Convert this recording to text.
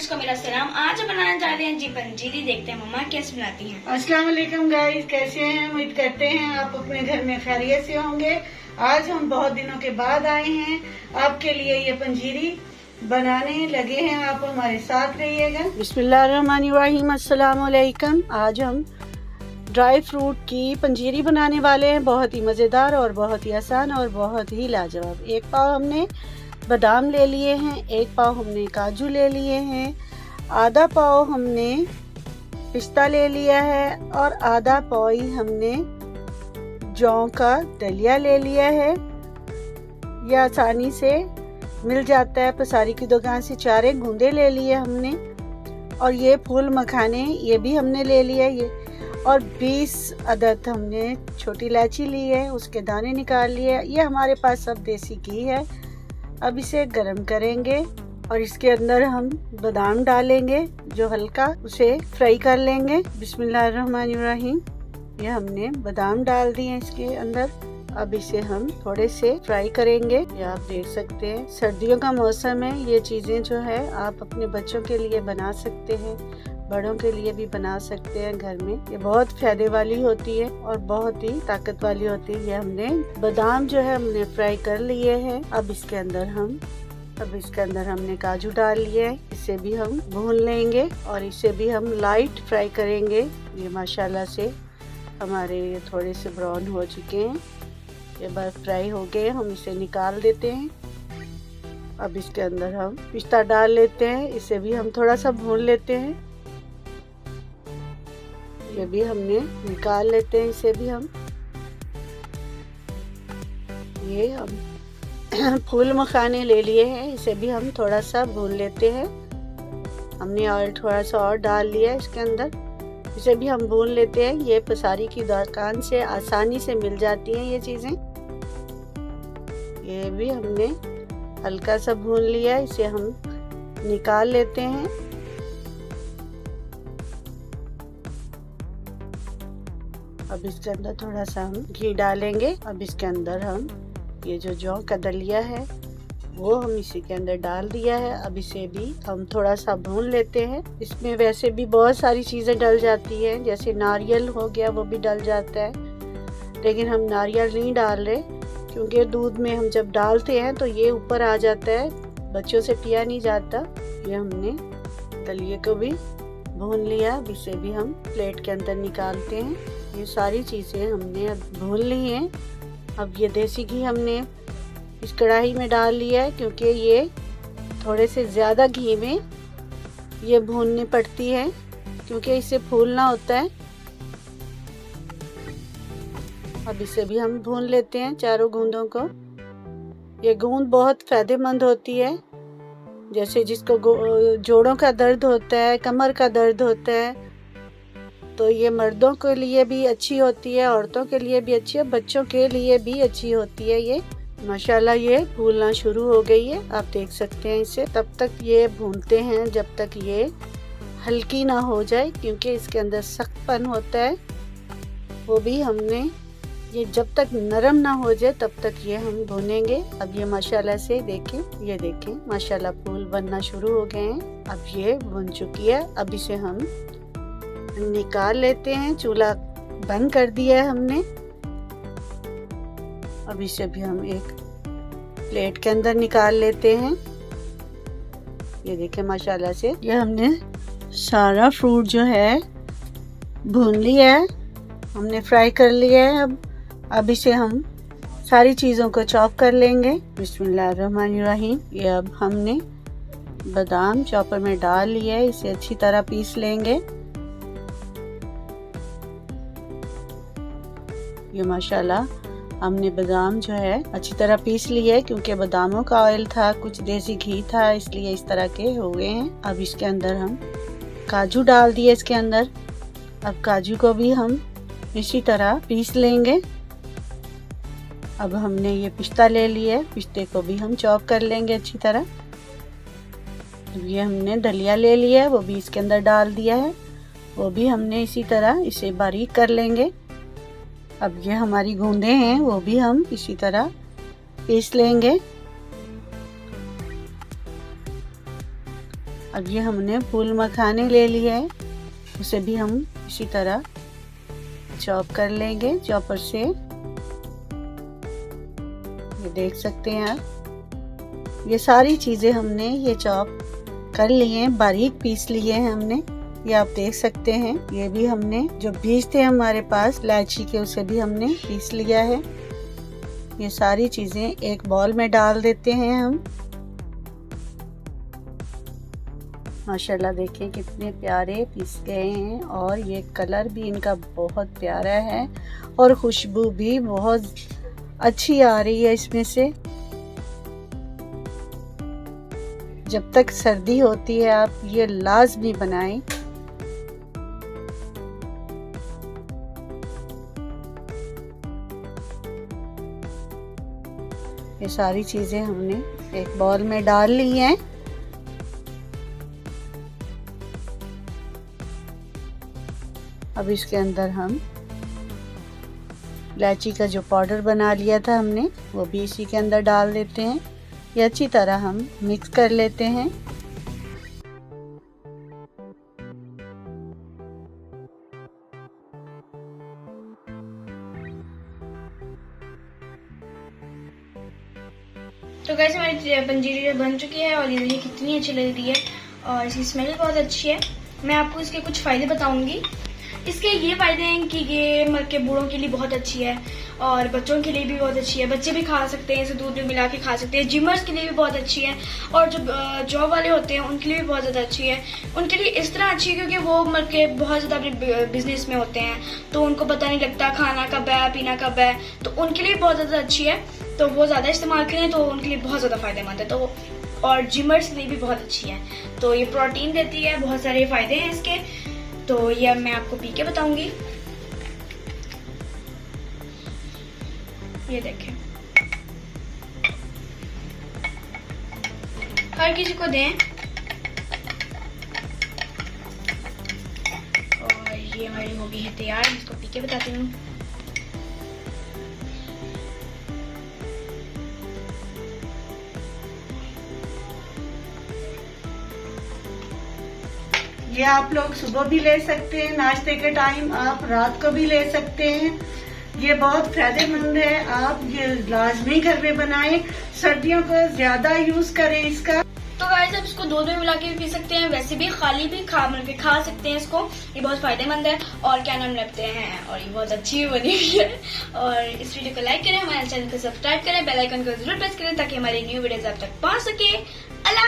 को मेरा सलाम। आज हम बनाने जा रहे हैं जी पंजीरी। देखते हैं मम्मा कैसे बनाती हैं। अस्सलाम वालेकुम गाइस, कैसे हैं? उम्मीद करते हैं आप अपने घर में खैरियत से होंगे। आज हम बहुत दिनों के बाद आए हैं आपके लिए ये पंजीरी बनाने लगे हैं। आप हमारे साथ रहिएगा। बिस्मिल्लाहिर्रहमानिर्रहीम, अस्सलाम वालेकुम। आज हम ड्राई फ्रूट की पंजीरी बनाने वाले हैं। बहुत ही मज़ेदार और बहुत ही आसान और बहुत ही लाजवाब। एक पाव हमने बादाम ले लिए हैं, एक पाव हमने काजू ले लिए हैं, आधा पाव हमने पिस्ता ले लिया है और आधा पाव ही हमने जौ का दलिया ले लिया है। यह आसानी से मिल जाता है पसारी की दुकान से। 4 गूंदे ले लिए हमने और ये फूल मखाने ये भी हमने ले लिया ये, और 20 अदद हमने छोटी इलायची ली है, उसके दाने निकाल लिए। ये हमारे पास सब देसी घी है। अब इसे गरम करेंगे और इसके अंदर हम बादाम डालेंगे जो हल्का उसे फ्राई कर लेंगे। बिस्मिल्लाहिर्रहमानिर्रहीम। ये हमने बादाम डाल दिए इसके अंदर। अब इसे हम थोड़े से फ्राई करेंगे। ये आप देख सकते हैं सर्दियों का मौसम है। ये चीजें जो है आप अपने बच्चों के लिए बना सकते हैं, बड़ों के लिए भी बना सकते हैं घर में। ये बहुत फायदे वाली होती है और बहुत ही ताकत वाली होती है। ये हमने बादाम जो है हमने फ्राई कर लिए हैं। अब इसके अंदर हमने काजू डाल लिए हैं। इसे भी हम भून लेंगे और इसे भी हम लाइट फ्राई करेंगे। ये माशाल्लाह से हमारे ये थोड़े से ब्राउन हो चुके हैं। ये बस फ्राई हो गए, हम इसे निकाल देते हैं। अब इसके अंदर हम पिस्ता डाल लेते हैं। इसे भी हम थोड़ा सा भून लेते हैं। ये भी हमने निकाल लेते हैं। इसे भी हम ये हम फूल मखाने ले लिए हैं। इसे भी हम थोड़ा सा भून लेते हैं। हमने ऑयल थोड़ा सा और डाल लिया है इसके अंदर। इसे भी हम भून लेते हैं। ये पसारी की दुकान से आसानी से मिल जाती हैं ये चीजें। ये भी हमने हल्का सा भून लिया है। इसे हम निकाल लेते हैं। अब इसके अंदर थोड़ा सा हम घी डालेंगे। अब इसके अंदर हम ये जो जौ का दलिया है वो हम इसी के अंदर डाल दिया है। अब इसे भी हम थोड़ा सा भून लेते हैं। इसमें वैसे भी बहुत सारी चीजें डल जाती हैं, जैसे नारियल हो गया वो भी डल जाता है, लेकिन हम नारियल नहीं डाल रहे क्योंकि दूध में हम जब डालते हैं तो ये ऊपर आ जाता है, बच्चों से पिया नहीं जाता। ये हमने दलिए को भी भून लिया। अब इसे भी हम प्लेट के अंदर निकालते हैं। ये सारी चीजें हमने अब भून ली हैं। अब ये देसी घी हमने इस कढ़ाई में डाल लिया है क्योंकि ये थोड़े से ज़्यादा घी में ये भूननी पड़ती है क्योंकि इसे फूलना होता है। अब इसे भी हम भून लेते हैं चारों गूंदों को। ये गूंद बहुत फायदेमंद होती है, जैसे जिसको जोड़ों का दर्द होता है, कमर का दर्द होता है, तो ये मर्दों के लिए भी अच्छी होती है, औरतों के लिए भी अच्छी है, बच्चों के लिए भी अच्छी होती है। ये माशाल्लाह ये फूलना शुरू हो गई है, आप देख सकते हैं इसे। तब तक ये भूनते हैं जब तक ये हल्की ना हो जाए, क्योंकि इसके अंदर सख्तपन होता है, वो भी हमने ये जब तक नरम ना हो जाए तब तक ये हम भूनेंगे। अब ये माशाल्लाह से देखें, ये देखें माशाल्लाह फूल बनना शुरू हो गए हैं। अब ये भुन चुकी है। अब इसे हम निकाल लेते हैं। चूल्हा बंद कर दिया है हमने। अब इसे भी हम एक प्लेट के अंदर निकाल लेते हैं। ये देखें माशाल्लाह से ये हमने सारा फ्रूट जो है भून लिया है, हमने फ्राई कर लिया है। अब इसे हम सारी चीज़ों को चॉप कर लेंगे। बिस्मिल्लाहिर्रहमानिर्रहीम। ये अब हमने बादाम चॉपर में डाल लिया है। इसे अच्छी तरह पीस लेंगे। ये माशाल्लाह हमने बादाम जो है अच्छी तरह पीस लिया है क्योंकि बादामों का ऑयल था, कुछ देसी घी था, इसलिए इस तरह के हो गए हैं। अब इसके अंदर हम काजू डाल दिए इसके अंदर। अब काजू को भी हम इसी तरह पीस लेंगे। अब हमने ये पिस्ता ले लिया है, पिस्ते को भी हम चॉप कर लेंगे अच्छी तरह। ये हमने दलिया ले लिया है, वो भी इसके अंदर डाल दिया है, वो भी हमने इसी तरह इसे बारीक कर लेंगे। अब ये हमारी गूंदे हैं वो भी हम इसी तरह पीस लेंगे। अब ये हमने फूल मखाने ले लिए है, उसे भी हम इसी तरह चॉप कर लेंगे चॉपर से। ये देख सकते हैं आप, ये सारी चीजें हमने ये चॉप कर लिए हैं, बारीक पीस लिए हैं हमने। ये आप देख सकते हैं, ये भी हमने जो बीज थे हमारे पास इलायची के, उसे भी हमने पीस लिया है। ये सारी चीजें एक बॉल में डाल देते हैं हम। माशाल्लाह देखिए कितने प्यारे पीस गए हैं, और ये कलर भी इनका बहुत प्यारा है और खुशबू भी बहुत अच्छी आ रही है इसमें से। जब तक सर्दी होती है आप ये लाजमी बनाएं। ये सारी चीजें हमने एक बॉल में डाल ली हैं। अब इसके अंदर हम इलायची का जो पाउडर बना लिया था हमने, वो भी इसी के अंदर डाल देते हैं। ये अच्छी तरह हम मिक्स कर लेते हैं। तो गाइस हमारी पंजीरी बन चुकी है और ये देखिए कितनी अच्छी लग रही है और इसकी स्मेल बहुत अच्छी है। मैं आपको इसके कुछ फायदे बताऊंगी। इसके ये फायदे हैं कि ये मर के बूढ़ों के लिए बहुत अच्छी है और बच्चों के लिए भी बहुत अच्छी है। बच्चे भी खा सकते हैं, इसे दूध में मिला के खा सकते हैं। जिमर्स के लिए भी बहुत अच्छी है और जो जॉब वाले होते हैं उनके लिए भी बहुत ज़्यादा अच्छी है। उनके लिए इस तरह अच्छी है क्योंकि वो मर के बहुत ज़्यादा अपने बिजनेस में होते हैं, तो उनको पता नहीं लगता खाना कब है पीना कब है, तो उनके लिए बहुत ज़्यादा अच्छी है। तो वो ज़्यादा इस्तेमाल करें तो उनके लिए बहुत ज़्यादा फायदेमंद है। तो और जिमर्स के लिए भी बहुत अच्छी है। तो ये प्रोटीन देती है, बहुत सारे फायदे हैं इसके। तो ये मैं आपको पी के बताऊंगी। ये देखें, हर किसी को दें। और ये हमारी हो गई है तैयार, इसको पी के बताती हूँ। ये आप लोग सुबह भी ले सकते हैं नाश्ते के टाइम, आप रात को भी ले सकते हैं। ये बहुत फायदेमंद है, आप ये लाजमी घर में बनाएं। सर्दियों को ज्यादा यूज करें इसका। तो गाइस आप इसको दूध में मिला के भी पी सकते हैं, वैसे भी खाली भी खा सकते हैं इसको। ये बहुत फायदेमंद है और क्या नाम लेते हैं, और ये बहुत अच्छी बनी हुई है। और इस वीडियो को लाइक करें, हमारे चैनल को सब्सक्राइब करें, बेल आइकन को जरूर प्रेस करें ताकि हमारी न्यू वीडियोस आप तक पहुंच सके। अल्लाह